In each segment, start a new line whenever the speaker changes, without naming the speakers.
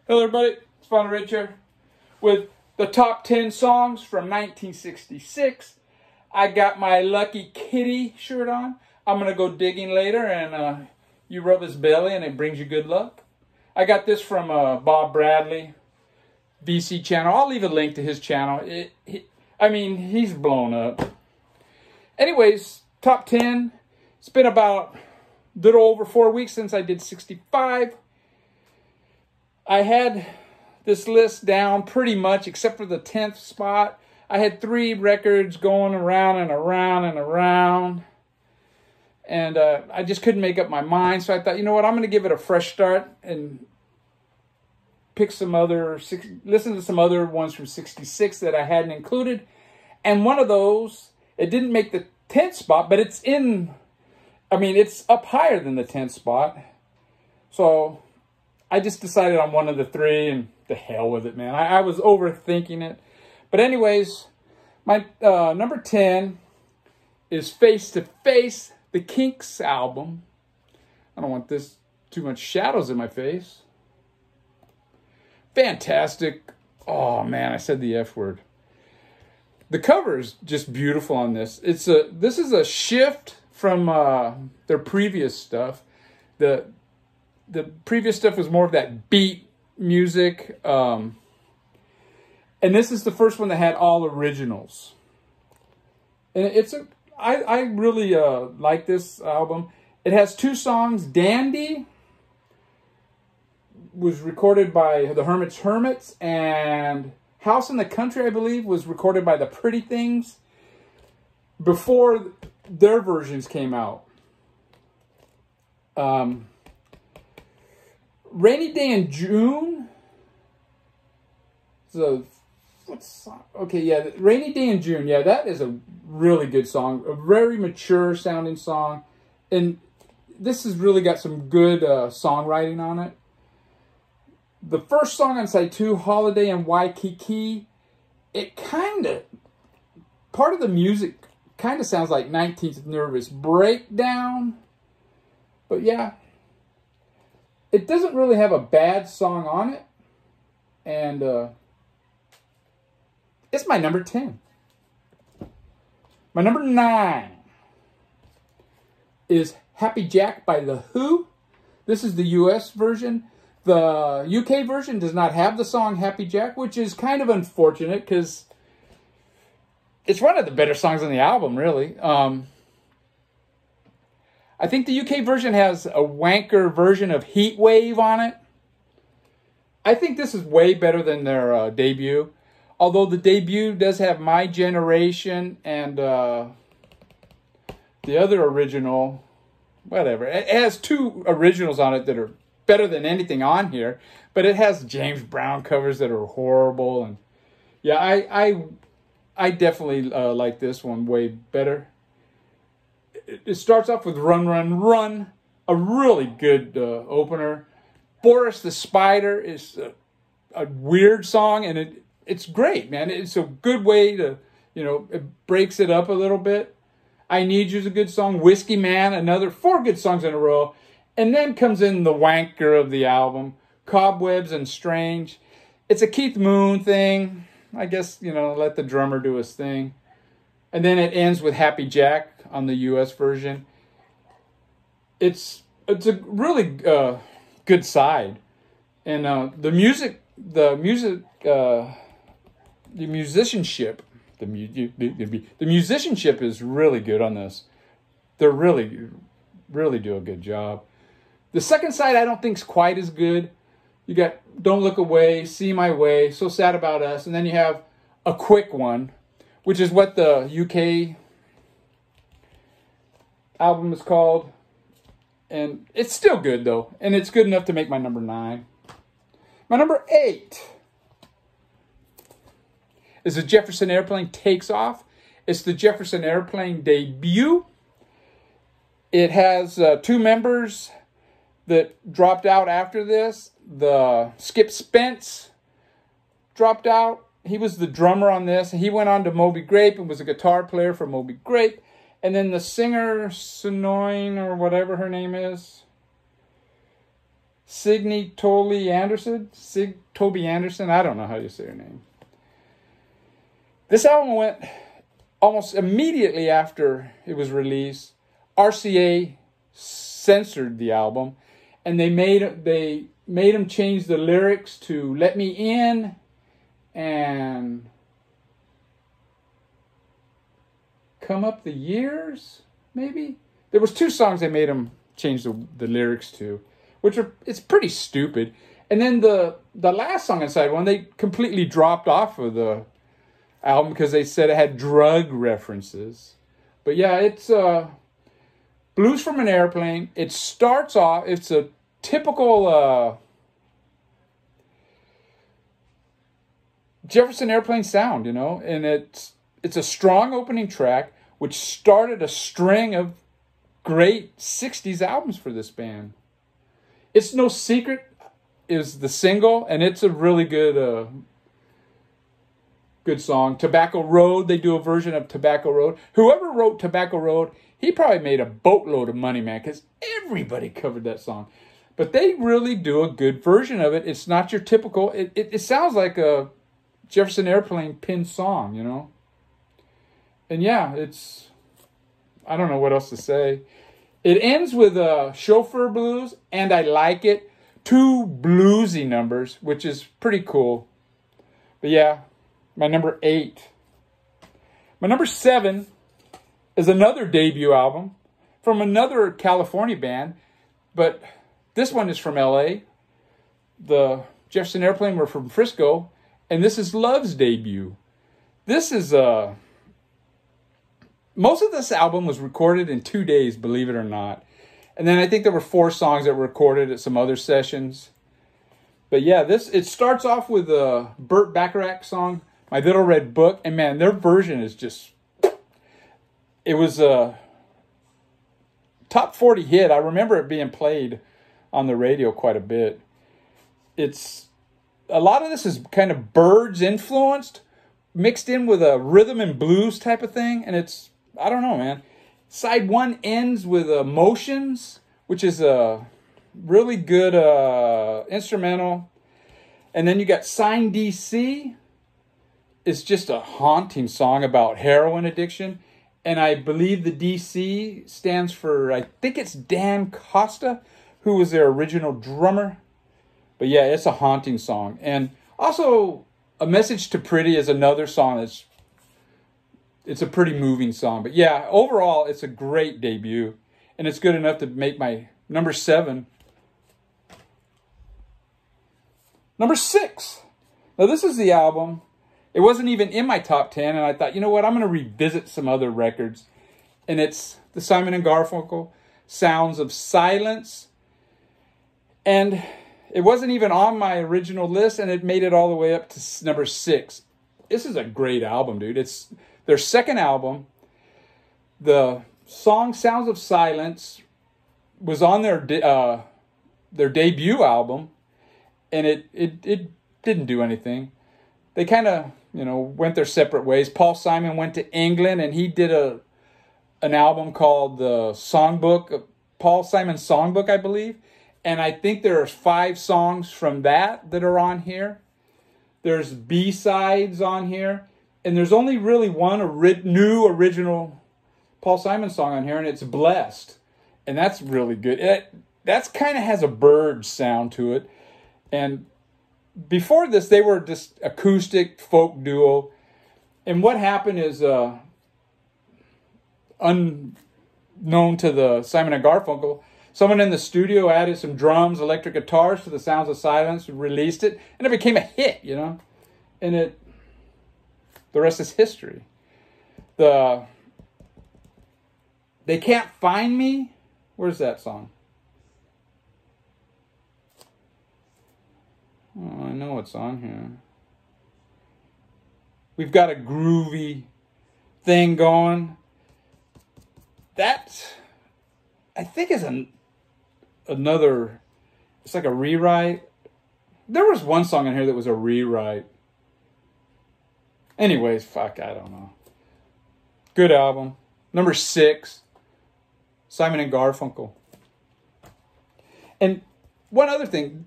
Hello everybody, it's Father Rich here with the top 10 songs from 1966. I got my Lucky Kitty shirt on. I'm going to go digging later and you rub his belly and it brings you good luck. I got this from Bob Bradley, VC channel. I'll leave a link to his channel. He's blown up. Anyways, top 10. It's been about a little over 4 weeks since I did 65. I had this list down pretty much except for the 10th spot. I had 3 records going around and around and around. And I just couldn't make up my mind. So I thought, you know what, I'm going to give it a fresh start and pick listen to some other ones from 66 that I hadn't included. And one of those, it didn't make the 10th spot, but it's up higher than the 10th spot. So I just decided on one of the 3 and the hell with it, man. I was overthinking it. But anyways, my number 10 is Face to Face, the Kinks album. I don't want this too much shadows in my face. Fantastic. Oh man, I said the F word. The cover is just beautiful on this. This is a shift from their previous stuff. The previous stuff was more of that beat music. And this is the first one that had all originals. And I really like this album. It has 2 songs. Dandy was recorded by the Hermits, and House in the Country, I believe, was recorded by the Pretty Things before their versions came out. Rainy Day in June. Rainy Day in June. Yeah, that is a really good song. A very mature sounding song. And this has really got some good songwriting on it. The first song on side 2, Holiday in Waikiki, part of the music kind of sounds like 19th Nervous Breakdown. But yeah, it doesn't really have a bad song on it. And it's my number 10. My number 9 is Happy Jack by The Who. This is the US version. The UK version does not have the song Happy Jack, which is kind of unfortunate because it's one of the better songs on the album, really. I think the UK version has a wanker version of Heat Wave on it. I think this is way better than their debut. Although the debut does have My Generation and the other original, whatever. It has 2 originals on it that are better than anything on here. But it has James Brown covers that are horrible. And yeah, I definitely like this one way better. It starts off with Run, Run, Run. A really good opener. Boris the Spider is a weird song, and it's great, man. It's a good way to, it breaks it up a little bit. I Need You is a good song. Whiskey Man, another 4 good songs in a row. And then comes in the wanker of the album, Cobwebs and Strange. It's a Keith Moon thing. I guess, let the drummer do his thing. And then it ends with Happy Jack on the US version. It's a really good side. And the musicianship is really good on this. They're really do a good job. The second side I don't think is quite as good. You got Don't Look Away, See My Way, So Sad About Us, and then you have a quick one, which is what the UK album is called. And it's still good though, and it's good enough to make my number 9. My number 8 is the Jefferson Airplane Takes Off. It's the Jefferson Airplane debut. It has 2 members that dropped out after this. The Skip Spence dropped out. He was the drummer on this. He went on to Moby Grape and was a guitar player for Moby Grape. And then the singer, Sonoyne, or whatever her name is, Toby Anderson. Toby Anderson. I don't know how you say her name. This album went almost immediately after it was released. RCA censored the album, and they made him change the lyrics to "Let Me In" and "Come Up the Years." Maybe there was 2 songs they made him change the lyrics to, it's pretty stupid. And then the last song inside one, they completely dropped off of the album because they said it had drug references. But yeah, it's Blues from an Airplane. It starts off, it's a typical Jefferson Airplane sound, and it's a strong opening track, which started a string of great 60s albums for this band. It's No Secret is the single, and it's a really good song. Tobacco Road, they do a version of Tobacco Road. Whoever wrote Tobacco Road, he probably made a boatload of money, man, because everybody covered that song. But they really do a good version of it. It's not your typical, it sounds like a Jefferson Airplane pin song, And yeah, I don't know what else to say. It ends with a Chauffeur Blues, and I Like It. 2 bluesy numbers, which is pretty cool. But yeah, my number 8. My number 7 is another debut album from another California band, but this one is from LA. The Jefferson Airplane were from Frisco, and this is Love's debut. This is most of this album was recorded in 2 days, believe it or not. And then I think there were 4 songs that were recorded at some other sessions. But yeah, it starts off with a Burt Bacharach song, My Little Red Book. And man, their version is just, it was a top 40 hit. I remember it being played on the radio quite a bit. A lot of this is kind of Byrds influenced, mixed in with a rhythm and blues type of thing. And I don't know, man. Side 1 ends with Emotions, which is a really good instrumental. And then you got Sign DC. It's just a haunting song about heroin addiction. And I believe the DC stands for, I think it's Dan Costa, who was their original drummer. But yeah, it's a haunting song. And also, A Message to Pretty is another song it's a pretty moving song. But yeah, overall, it's a great debut. And it's good enough to make my number 7. Number 6. Now, this is the album. It wasn't even in my top 10. And I thought, you know what? I'm going to revisit some other records. And it's the Simon & Garfunkel Sounds of Silence. And it wasn't even on my original list. And it made it all the way up to number 6. This is a great album, dude. It's their second album. The song Sounds of Silence was on their debut album, and it didn't do anything. They kind of, went their separate ways. Paul Simon went to England, and he did an album called the Songbook, Paul Simon's Songbook, I believe. And I think there's 5 songs from that are on here. There's B-sides on here. And there's only really one new original Paul Simon song on here, and it's Blessed. And that's really good. That's kind of has a Byrds sound to it. And before this, they were just acoustic folk duo. And what happened is, unknown to the Simon & Garfunkel, someone in the studio added some drums, electric guitars to the Sounds of Silence, released it, and it became a hit, And the rest is history. They Can't Find Me. Where's that song? Oh, I know it's on here. We've got a groovy thing going. That, I think, is another, it's like a rewrite. There was one song in here that was a rewrite. Anyways, I don't know. Good album. Number 6, Simon & Garfunkel. And one other thing.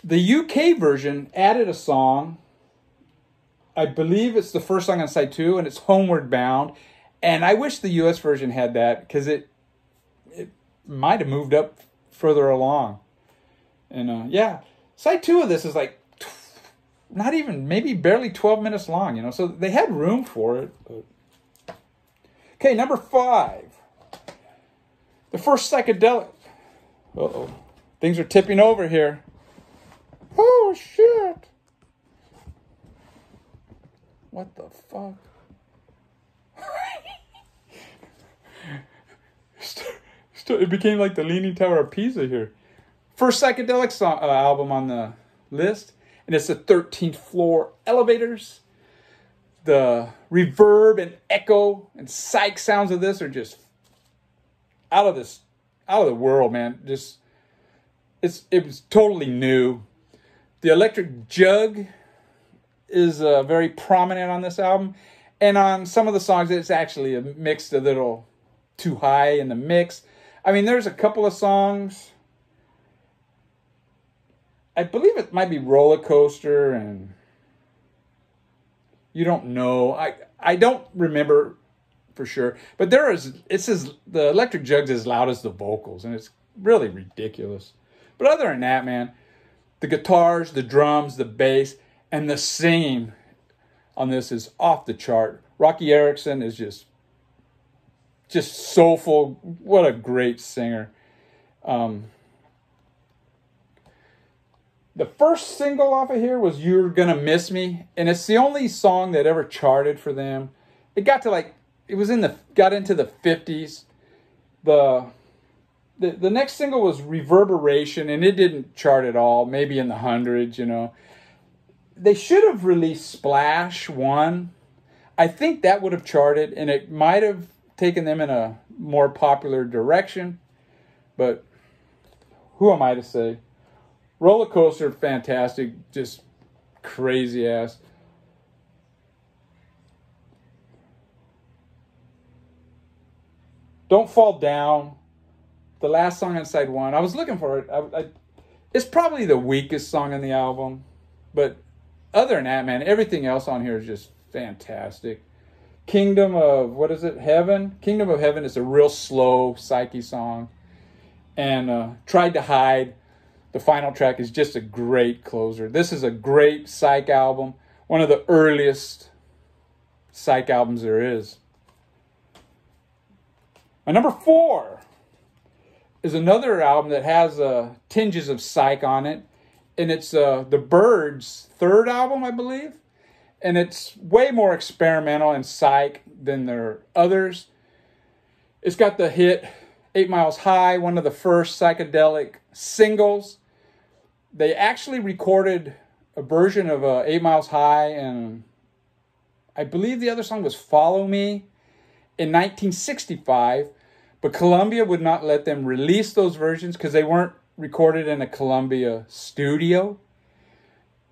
The UK version added a song. I believe it's the first song on side 2, and it's Homeward Bound. And I wish the US version had that, because it might have moved up further along. And yeah, side 2 of this is like not even, maybe barely 12 minutes long, you know. So they had room for it. But... Okay, number 5. The first psychedelic. Uh-oh. Things are tipping over here. Oh, shit. What the fuck? It became like the Leaning Tower of Pisa here. First psychedelic song, album on the list. And it's the 13th Floor Elevators. The reverb and echo and psych sounds of this are just out of the world, man. It was totally new. The electric jug is very prominent on this album. And on some of the songs, it's actually mixed a little too high in the mix. I mean, there's a couple of songs. I believe it might be Roller Coaster and You Don't Know. I don't remember for sure. But it says the electric jug's as loud as the vocals. And it's really ridiculous. But other than that, man, the guitars, the drums, the bass, and the singing on this is off the chart. Rocky Erickson is just soulful. What a great singer. The first single off of here was You're Gonna Miss Me, and it's the only song that ever charted for them. It got into the 50s. The next single was Reverberation, and it didn't chart at all, maybe in the hundreds, you know. They should have released Splash 1. I think that would have charted, and it might have taken them in a more popular direction. But who am I to say? Roller Coaster, fantastic, just crazy ass. Don't Fall Down, the last song on side 1. I was looking for it. It's probably the weakest song on the album, but other than that, man, everything else on here is just fantastic. Kingdom of Heaven? Kingdom of Heaven is a real slow psyche song. And Tried to Hide, the final track, is just a great closer. This is a great psych album. One of the earliest psych albums there is. And number 4 is another album that has tinges of psych on it. And it's the Byrds' third album, I believe. And it's way more experimental and psych than their others. It's got the hit 8 Miles High, one of the first psychedelic singles. They actually recorded a version of 8 Miles High, and I believe the other song was Follow Me in 1965. But Columbia would not let them release those versions because they weren't recorded in a Columbia studio.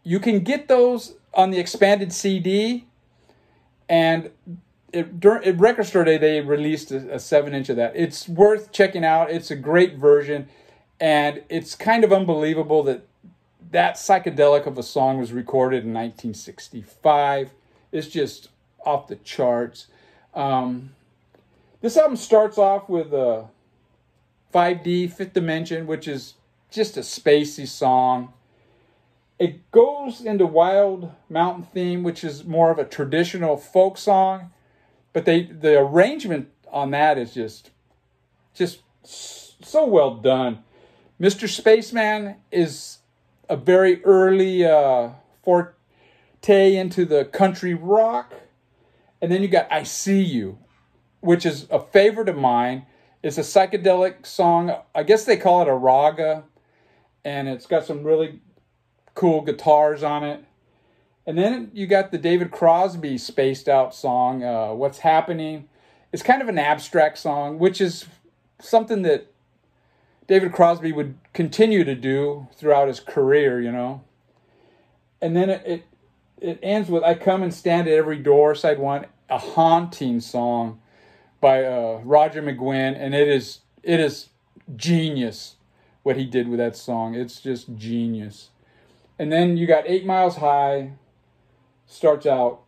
You can get those on the expanded CD, and at Record Store Day they released a 7-inch of that. It's worth checking out. It's a great version, and it's kind of unbelievable that psychedelic of a song was recorded in 1965. It's just off the charts. This album starts off with 5D, Fifth Dimension, which is just a spacey song. It goes into Wild Mountain Theme, which is more of a traditional folk song. But the arrangement on that is just so well done. Mr. Spaceman is a very early forte into the country rock. And then you got I See You, which is a favorite of mine. It's a psychedelic song. I guess they call it a raga. And it's got some really cool guitars on it. And then you got the David Crosby spaced out song, What's Happening. It's kind of an abstract song, which is something that David Crosby would continue to do throughout his career, you know. And then it ends with I Come and Stand at Every Door, side 1, a haunting song by Roger McGuinn, and it is genius. what he did with that song. It's just genius. And then you got 8 Miles High, starts out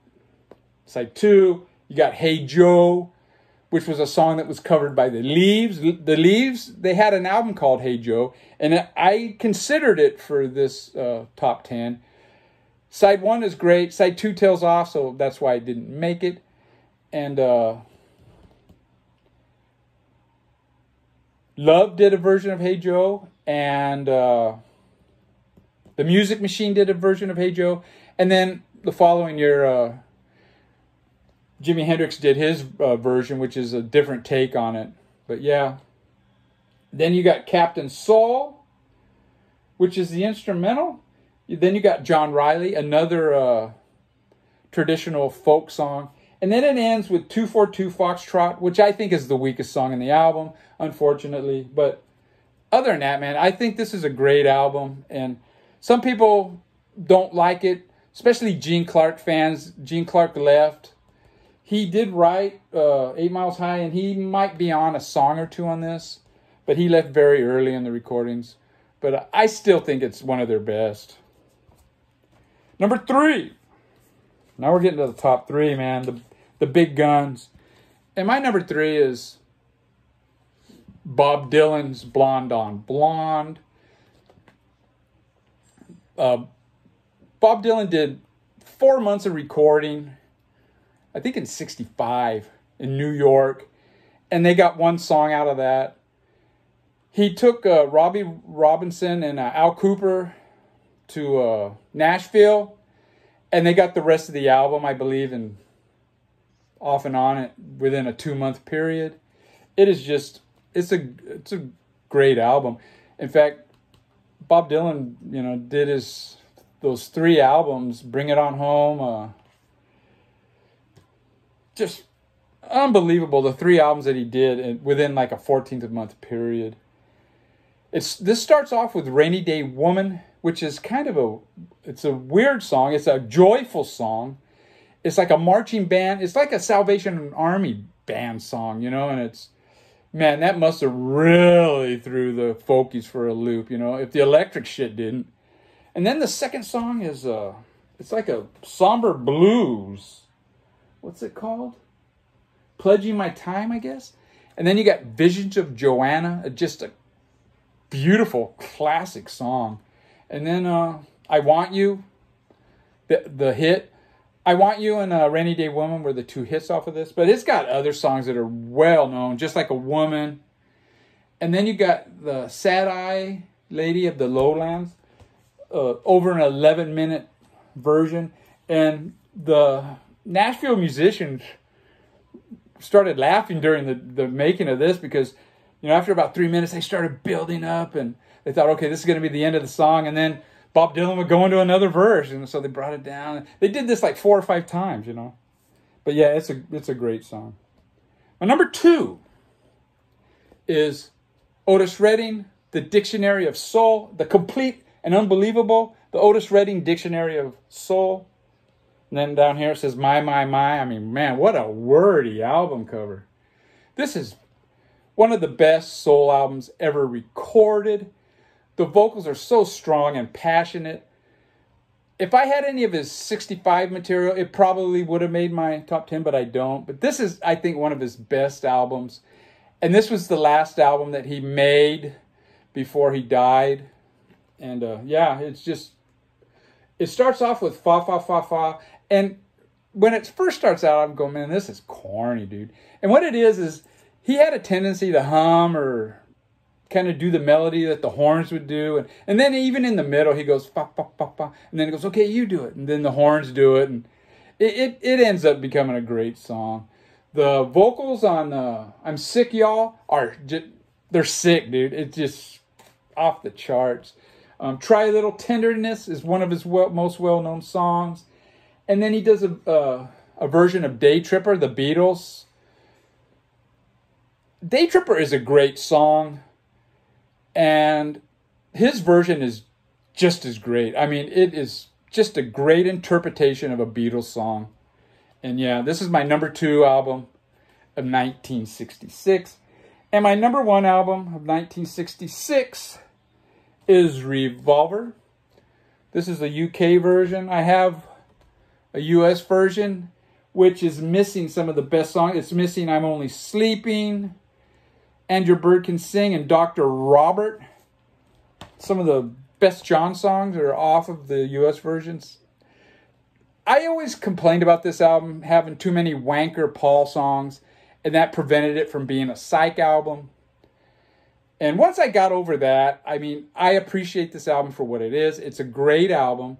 side 2. You got Hey Joe, which was a song that was covered by The Leaves. The Leaves, they had an album called Hey Joe, and I considered it for this top 10. Side 1 is great. Side 2 tails off, so that's why I didn't make it. And Love did a version of Hey Joe, and The Music Machine did a version of Hey Joe. And then the following year, Jimi Hendrix did his version, which is a different take on it. But yeah. Then you got Captain Soul, which is the instrumental. Then you got John Riley, another traditional folk song. And then it ends with 242 Foxtrot, which I think is the weakest song in the album, unfortunately. But other than that, man, I think this is a great album. And some people don't like it, especially Gene Clark fans. Gene Clark left. He did write 8 Miles High, and he might be on a song or two on this. But he left very early in the recordings. But I still think it's one of their best. Number 3. Now we're getting to the top 3, man. The big guns. And my number 3 is Bob Dylan's Blonde on Blonde. Bob Dylan did 4 months of recording, I think in 65, in New York. And they got one song out of that. He took Robbie Robinson and Al Kooper to Nashville. And they got the rest of the album, I believe, in off and on it within a 2-month period. It is just, it's a great album. In fact, Bob Dylan, did those 3 albums, Bring It On Home, just unbelievable. The 3 albums that he did within like a 14th-month period. This starts off with Rainy Day Woman, which is kind of it's a weird song. It's a joyful song. It's like a marching band. It's like a Salvation Army band song, and it's, man, that must have really threw the folkies for a loop, if the electric shit didn't. And then the second song is, it's like a somber blues. What's it called? Pledging My Time, I guess. And then you got Visions of Joanna, just a beautiful classic song. And then I Want You, the hit. I Want You and Rainy Day Woman were the 2 hits off of this. But it's got other songs that are well known, just like A Woman. And then you got the Sad Eye Lady of the Lowlands, over an 11-minute version. And the Nashville musicians started laughing during the making of this because, after about 3 minutes, they started building up and they thought, okay, this is going to be the end of the song. And then Bob Dylan would go into another verse. And so they brought it down. They did this like 4 or 5 times, But yeah, it's a great song. My number 2 is Otis Redding, The Dictionary of Soul, the complete and unbelievable, the Otis Redding Dictionary of Soul. And then down here it says, My. I mean, man, what a wordy album cover. This is one of the best soul albums ever recorded. The vocals are so strong and passionate. If I had any of his 65 material, it probably would have made my top 10, but I don't. But this is, I think, one of his best albums. And this was the last album that he made before he died. And yeah, it's just, it starts off with Fa, Fa, Fa, Fa. And when it first starts out, I'm going, man, this is corny, dude. And what it is he had a tendency to hum or kind of do the melody that the horns would do. And then even in the middle, he goes, Fa, Fa, Fa, Fa. And then he goes, okay, you do it. And then the horns do it. And it ends up becoming a great song. The vocals on I'm Sick, Y'all are just, they're sick, dude. It's just off the charts. Try a Little Tenderness is one of his most well-known songs. And then he does a version of Day Tripper, the Beatles. Day Tripper is a great song. And his version is just as great. I mean, it is just a great interpretation of a Beatles song. And yeah, this is my number 2 album of 1966. And my number 1 album of 1966 is Revolver. This is a UK version. I have a US version, which is missing some of the best songs. It's missing I'm Only Sleeping, And Your Bird Can Sing, and Dr. Robert. Some of the best John songs are off of the US versions. I always complained about this album having too many wanker Paul songs, and that prevented it from being a psych album. And once I got over that, I mean, I appreciate this album for what it is. It's a great album.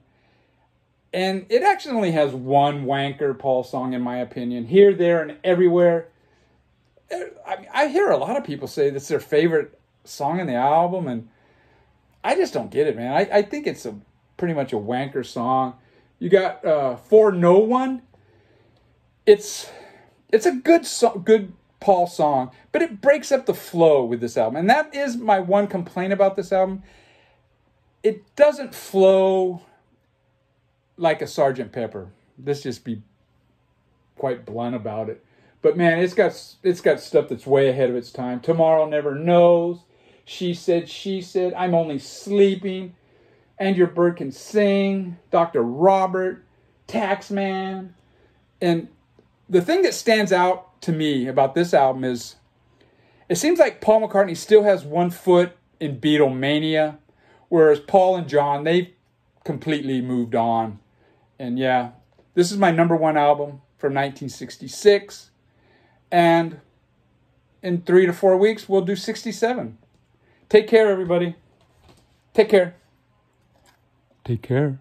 And it actually only has one wanker Paul song, in my opinion. Here, There, and Everywhere. I hear a lot of people say that's their favorite song in the album, and I just don't get it, man. I think it's pretty much a wanker song. You got For No One. It's a good Paul song, but it breaks up the flow with this album. And that is my one complaint about this album. It doesn't flow like a Sgt. Pepper. Let's just be quite blunt about it. But man, it's got stuff that's way ahead of its time. Tomorrow Never Knows, She Said, I'm Only Sleeping, And Your Bird Can Sing, Dr. Robert, Taxman. And the thing that stands out to me about this album is it seems like Paul McCartney still has one foot in Beatlemania, whereas Paul and John, they've completely moved on. And yeah, this is my #1 album from 1966. And in 3 to 4 weeks, we'll do 67. Take care, everybody. Take care. Take care.